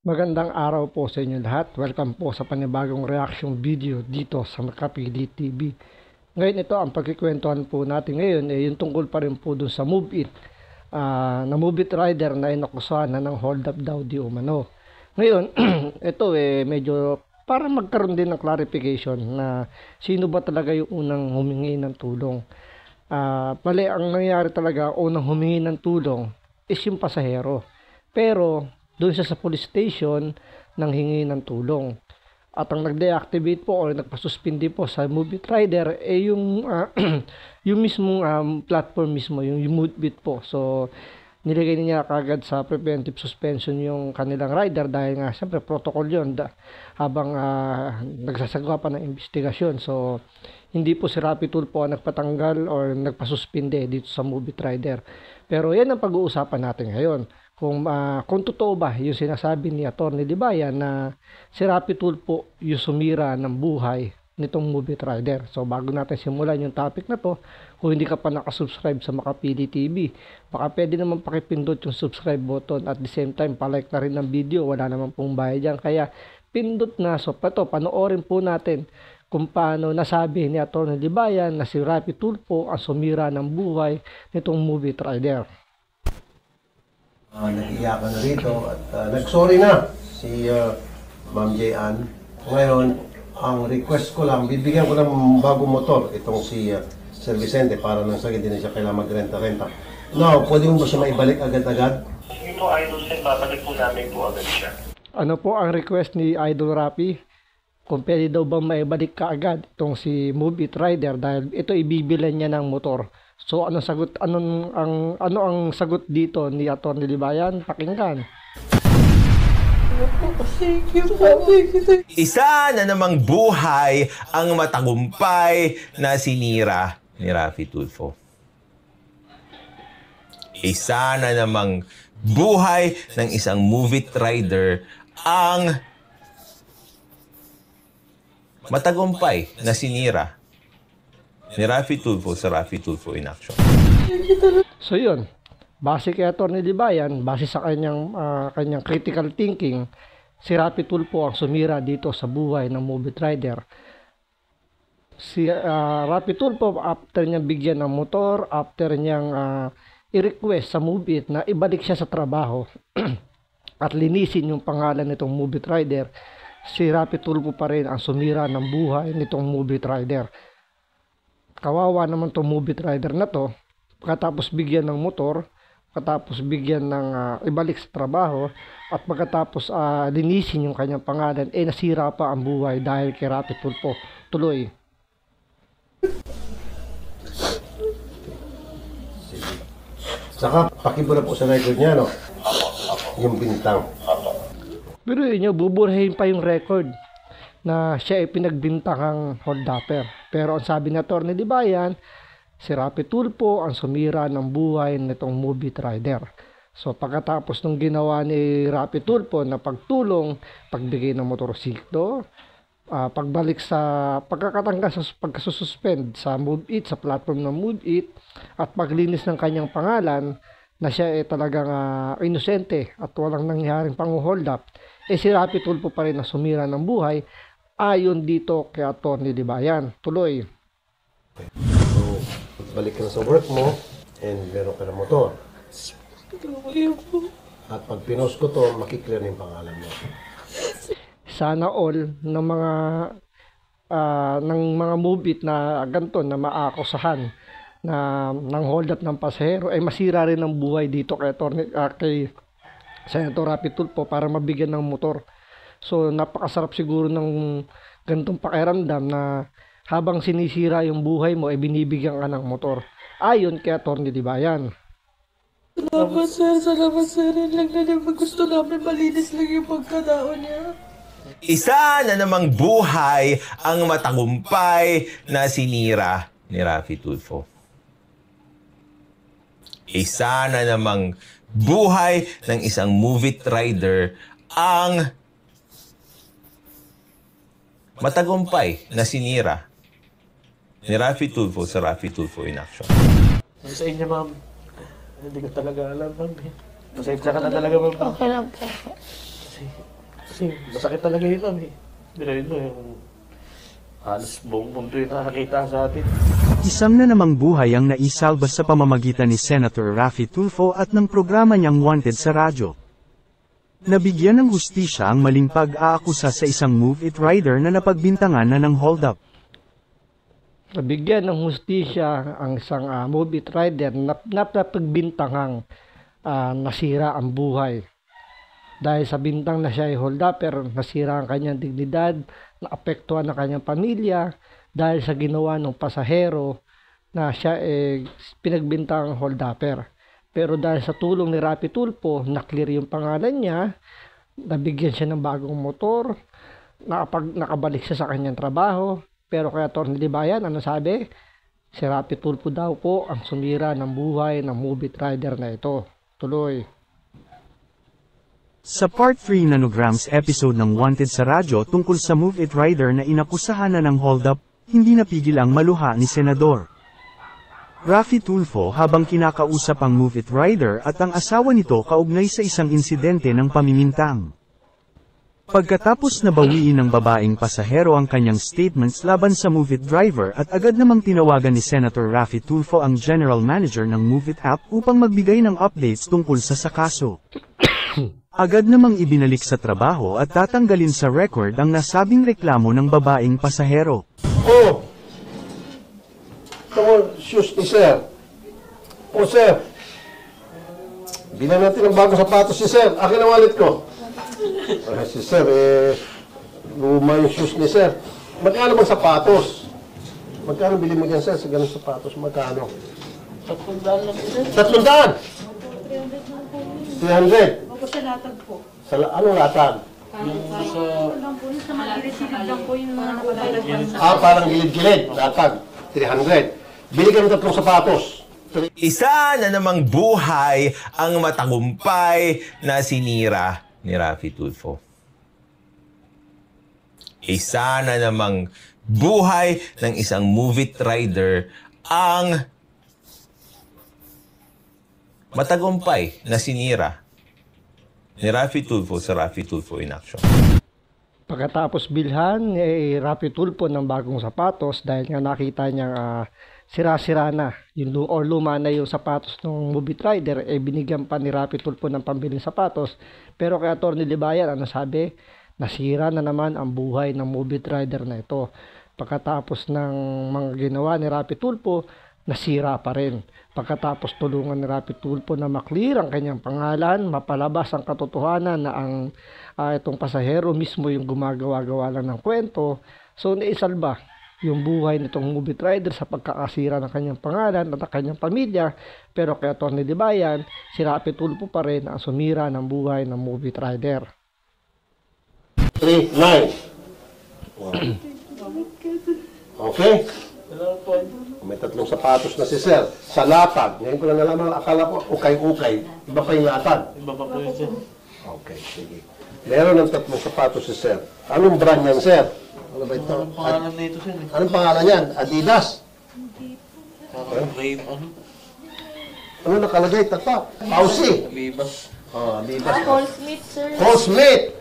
Magandang araw po sa inyo lahat. Welcome po sa panibagong reaction video dito sa Makapili TV. Ngayon ito, ang pagkikwentuhan po natin ngayon ay yung tungkol pa rin po dun sa Move It. Na Move It rider na inakusahan na ng hold up daw di umano. Ngayon, ito medyo para magkaroon din ng clarification na sino ba talaga yung unang humingi ng tulong. Mali ang nangyari talaga, unang humingi ng tulong is yung pasahero. Pero doon siya sa police station nang hingi ng tulong. At ang nag-deactivate po o nagpasuspindi po sa Move It rider yung yung mismong platform mismo, yung Move It po. So nilagay niya kagad sa preventive suspension yung kanilang rider dahil nga siyempre protocol yun habang nagsasagawa pa ng investigasyon. So hindi po si Rappi Tulfo ang nagpatanggal or nagpasuspinde dito sa Move It rider. Pero yan ang pag-uusapan natin ngayon. Kung totoo ba yung sinasabi ni Atty. Libayan na si Rappi Tulfo yung sumira ng buhay nitong Move It rider. So bago natin simulan yung topic na to, kung hindi ka pa nakasubscribe sa Makapili TV, baka pwede naman pakipindot yung subscribe button at the same time palike na rin ng video. Wala naman pong bayad dyan, kaya pindot na. So panoorin po natin kung paano nasabi ni Atty. Libayan na si Rappi Tulfo ang sumira ng buhay nitong Move It rider. Nag-iyakan na rito at nag-sorry na si Ma'am J.Ann. Ngayon, ang request ko lang, bibigyan ko ng bagong motor itong si Sir Vicente para nang sa hindi na siya kailangan magrenta-renta. Now, pwede mo ba siya maibalik agad-agad? Ito, Idol Sen, babalik po namin po agad siya. Ano po ang request ni Idol Rappi? Kung pwede daw bang maibalik ka agad itong si Move It rider dahil ito ibibilan niya ng motor. So anong sagot, ano ang sagot dito ni Atty. Libayan? Pakinggan. Isa na namang buhay ang matagumpay na sinira ni Rappi Tulfo. Isa na namang buhay ng isang Move It rider ang matagumpay na sinira ni Rappi Tulfo sa Rappi Tulfo in Action. So yun, base kay Atty. Libayan, base sa kanyang critical thinking, si Rappi Tulfo ang sumira dito sa buhay ng Move It rider. Si Rappi Tulfo, after niyang bigyan ng motor, after niyang i-request sa Move It na ibalik siya sa trabaho at linisin yung pangalan nitong Move It rider, si Rappi Tulfo pa rin ang sumira ng buhay nitong Move It rider. Kawawa naman itong Move It rider na to, pagkatapos bigyan ng motor, pagkatapos bigyan ng ibalik sa trabaho, at pagkatapos linisin yung kanyang pangalan, nasira pa ang buhay dahil kay Rappi Tulfo. Tuloy. Saka, pakibura po sa record niya, no? Yung bintang. Pero yun, buburahin pa yung record na siya ay pinagbintangang hold-upper. Pero ang sabi ni Atty. Libayan, si Rappi Tulfo ang sumira ng buhay nitong Move It rider. So pagkatapos nung ginawa ni Rappi Tulfo na pagtulong, pagbigay ng motorsiklo, pagbalik sa pagkakatanggal sa pagkasususpend sa Move It, sa platform ng Move It, at paglinis ng kanyang pangalan na siya ay talagang inosente at walang nangyaring pang-hold up, si Rappi Tulfo pa rin na sumira ng buhay ayon dito kay Atty. Libayan. Tuloy. So, balik ka na sa work mo and meron ka ng motor. At pag pinost ko to, makiklear na yung pangalan mo. Sana all ng mga Move It na ganito na maakusahan na ng hold up ng pasahero ay masira rin ang buhay dito kay Senator Rappi Tulfo para mabigyan ng motor. So napakasarap siguro ng ganitong pakiramdam na habang sinisira yung buhay mo ay binibigyan ka ng motor. Ayon kay Atty. Libayan. Salamat sir. Lang na naman gusto namin malinis lang yung pagkataon niya. Isa na namang buhay ang matagumpay na sinira ni Rappi Tulfo. Isa na namang buhay ng isang Move It rider ang matagumpay na sinira ni Rappi Tulfo sa Rappi Tulfo in Action. Sa inyo, ma'am. Hindi ko talaga alam, ma'am. Pasensya ka na talaga, ma'am. Okay lang po. Kasi Kasi masakit talaga yun eh. Pero yun yung halos buong mundo yung nakakita sa atin. Isang na namang buhay ang naisalba sa pamamagitan ni Senator Raffy Tulfo at ng programa niyang Wanted sa radyo. Nabigyan ng hustisya ang maling pag-aakusa sa isang Move It rider na napagbintangan na ng hold-up. Nabigyan ng hustisya ang isang Move It rider na napagbintangang nasira ang buhay. Dahil sa bintang na siya ay hold-upper, nasira ang kanyang dignidad, naapektuhan ang kanyang pamilya dahil sa ginawa ng pasahero na siya ay pinagbintang hold-upper. Pero dahil sa tulong ni Raffy Tulfo, na-clear yung pangalan niya, nabigyan siya ng bagong motor, nakabalik siya sa kanyang trabaho. Pero kay Atty. Libayan, ano sabi? Si Raffy Tulfo daw po ang sumira ng buhay ng Move It rider na ito. Tuloy. Sa Part 3 nanograms episode ng Wanted sa radyo tungkol sa Move It rider na inakusahan na ng hold-up, hindi napigil ang maluha ni Senador Raffy Tulfo habang kinakausap ang Move It rider at ang asawa nito kaugnay sa isang insidente ng pamimintang. Pagkatapos na bawiin ng babaeng pasahero ang kanyang statements laban sa Move It driver at agad namang tinawagan ni Senator Raffy Tulfo ang General Manager ng Move It app upang magbigay ng updates tungkol sa kaso. Agad namang ibinalik sa trabaho at tatanggalin sa record ang nasabing reklamo ng babaeng pasahero. Oh! Ito mo, shoes ni Sir. Oh, Sir. Bilan natin ng bagong sapatos si Sir. Akin ang wallet ko. Si Sir, luma yung shoes ni Sir. Magkano bang sapatos? Magkano bili mo dyan, Sir, sa ganung sapatos? Magkano? 300 lang sir. 300? 300? Ako sa latag po. Anong latag? Sa magilid-silid lang po yung mga nakalagay. Parang gilid-gilid. Latag. 300. Bili ka ng 3 sapatos. Isa na namang buhay ang matagumpay na sinira ni Raffy Tulfo. Isa na namang buhay ng isang Move It rider ang matagumpay na sinira ni Raffy Tulfo sa Raffy Tulfo in Action. Pagkatapos bilhan ni Raffy Tulfo ng bagong sapatos dahil nga nakita niyang sira-sira na or luma na yung sapatos ng Move It rider, binigyan pa ni Raffy Tulfo ng pambiling sapatos. Pero kay Atty. Libayan, ano sabi? Nasira na naman ang buhay ng Move It rider na ito. Pagkatapos ng mga ginawa ni Raffy Tulfo, nasira pa rin. Pagkatapos tulungan ni Raffy Tulfo na maklear ang kanyang pangalan, mapalabas ang katotohanan na ang itong pasahero mismo yung gumagawa-gawa lang ng kwento, so naisalba yung buhay nitong Move It rider sa pagkakasira ng kanyang pangalan at ng kanyang pamilya. Pero kay Atty. Libayan, si Raffy Tulfo pa rin ang sumira ng buhay ng Move It rider. 3, 9. Okay? May 3 sapatos na si Sir. Sa latag. Ngayon ko lang nalaman, akala ko ukay-ukay. Iba pa yung latag. Iba pa po yun sir. Okay, sige. Meron ng 3 sapatos si Sir. Anong brand yan, Sir? Ano ba ito? Anong pangalan na ito sir? Anong pangalan yan? Adidas? Wave ano? Ano nakalagay? Tata? Pausi? Abibas. Adidas. Paul Smith sir. Paul Smith!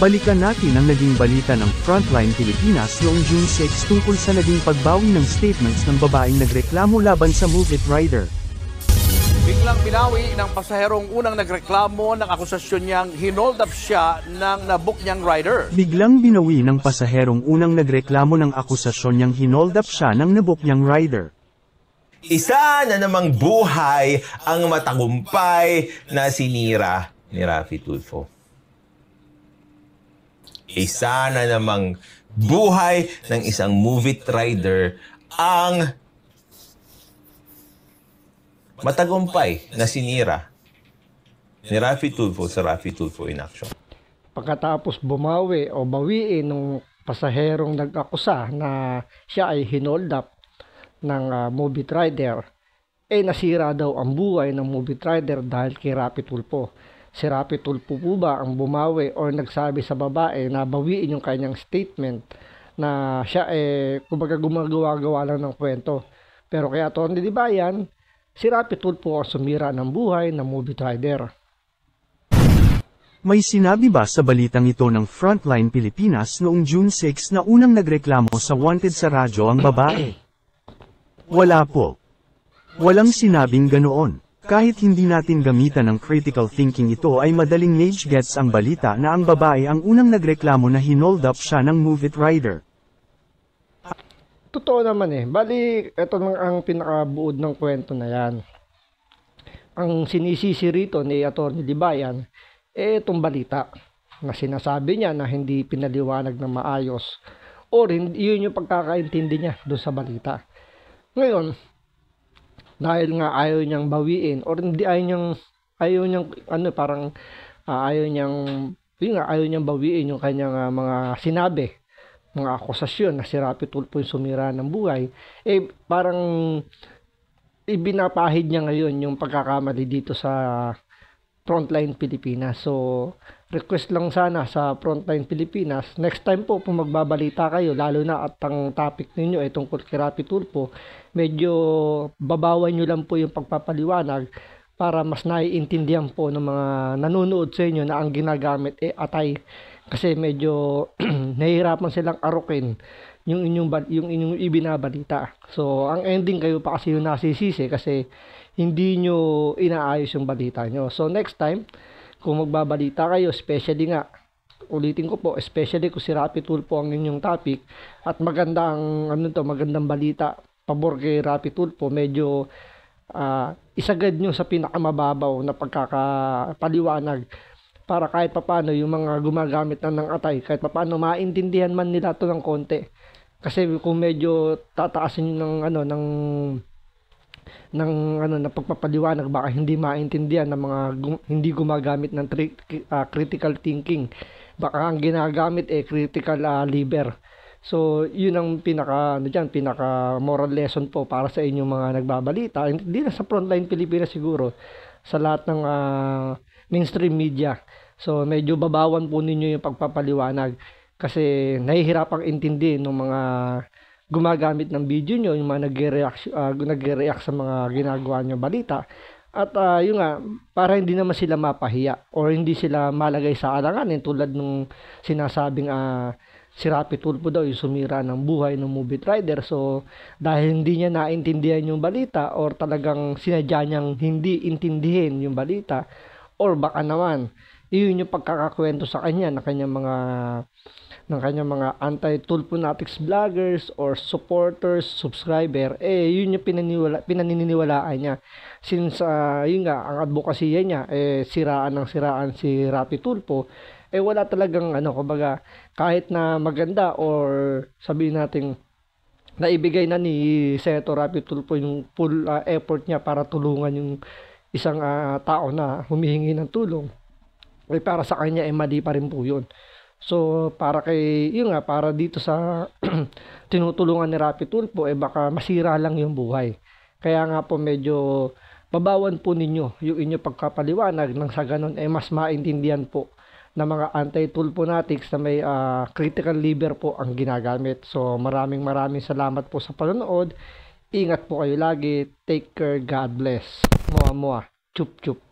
Balikan natin ang naging balita ng Frontline Pilipinas noong June 6 tungkol sa naging pagbawi ng statements ng babaeng nagreklamo laban sa Move It rider. Biglang binawi ng pasaherong unang nagreklamo ng akusasyon niyang hinold up siya ng nabook niyang rider. Biglang binawi ng pasaherong unang nagreklamo ng akusasyon niyang hinold up siya ng nabook niyang rider. Isa na namang buhay ang matagumpay na sinira ni Raffy Tulfo. Isa na namang buhay ng isang Move It rider ang matagumpay na sinira ni Raffy Tulfo sa Raffy Tulfo in Action. Pagkatapos bumawi o bawiin ng pasaherong nag-akusa na siya ay hinold up ng Move It rider, nasira daw ang buhay ng Move It rider dahil kay Raffy Tulfo. Si Raffy Tulfo po ba ang bumawi o nagsabi sa babae na bawiin yung kanyang statement na siya kumbaga gumagawa-gawa lang ng kwento. Pero kaya Atty. Libayan, si Raffy Tulfo ang sumira ng buhay ng Move It rider. May sinabi ba sa balitang ito ng Frontline Pilipinas noong June 6 na unang nagreklamo sa Wanted sa radyo ang babae? Wala po. Walang sinabing ganoon. Kahit hindi natin gamitan ng critical thinking ito ay madaling mage gets ang balita na ang babae ang unang nagreklamo na hinold up siya ng Move It rider. Totoo naman eh. Bali, ito lang ang pinakabuod ng kwento na yan. Ang sinisisi rito ni Atty. Libayan, itong balita na sinasabi niya na hindi pinaliwanag ng maayos or yun yung pagkakaintindi niya doon sa balita. Ngayon, dahil nga ayaw niyang bawiin or hindi ayaw niyang ayaw niyang bawiin yung kanyang mga sinabi, mga akusasyon na si Rapi Tulfo yung sumira ng buhay, parang ibinapahid niya ngayon yung pagkakamali dito sa Frontline Pilipinas. So, request lang sana sa Frontline Pilipinas, next time po kung magbabalita kayo, lalo na at ang topic ninyo ay tungkol kay Rapi Tulfo, medyo babawan nyo lang po yung pagpapaliwanag para mas naiintindihan po ng mga nanonood sa inyo na ang ginagamit atay. Kasi medyo nahihirapan silang arukin yung inyong ibinabalita. So, ang ending kayo pa kasi yung nasisisi kasi hindi nyo inaayos yung balita nyo. So, next time, kung magbabalita kayo, especially nga, ulitin ko po, especially kung si Rapi Tulfo ang inyong topic at magandang balita pabor kay Rapi Tulfo, medyo isagad nyo sa pinakamababaw na pagkakapaliwanag para kahit papano yung mga gumagamit ng atay, kahit papano maintindihan man nila ito ng konti. Kasi kung medyo tataasin nyo ng pagpapaliwanag, baka hindi maintindihan ng mga hindi gumagamit ng critical thinking. Baka ang ginagamit critical liber. So, yun ang pinaka moral lesson po para sa inyong mga nagbabalita. Hindi na sa Frontline Pilipinas siguro, sa lahat ng mainstream media. So, medyo babawan po ninyo yung pagpapaliwanag kasi nahihirapang intindihin ng mga gumagamit ng video nyo, yung mga nagre-react sa mga ginagawa nyo balita. At yun nga, para hindi naman sila mapahiya or hindi sila malagay sa alanganin tulad nung sinasabing si Rapi Tulfo daw yung sumira ng buhay ng Move It rider. So, dahil hindi niya naintindihan yung balita or talagang sinadya niyang hindi intindihin yung balita or baka naman, yun yung pagkakakwento sa kanya ng kanyang mga anti-Tulfonatics vloggers or supporters, subscriber, yun yung pinaniniwalaan niya. Since, yun nga, ang advocacy niya, siraan si Rapi Tulfo, wala talagang, kumbaga, kahit na maganda or sabihin natin, naibigay na ni Senator Rapi Tulfo yung full effort niya para tulungan yung isang tao na humihingi ng tulong, para sa kanya mali pa rin po yun. So, para dito sa tinutulungan ni Rapi Tulfo, baka masira lang yung buhay. Kaya nga po medyo babawan po ninyo yung inyong pagkapaliwanag nang sa ganun mas maintindihan po ng mga anti-Tulfonatics na may critical liber po ang ginagamit. So, maraming salamat po sa panonood. Ingat po kayo lagi. Take care. God bless. Mua mua. Chup chup.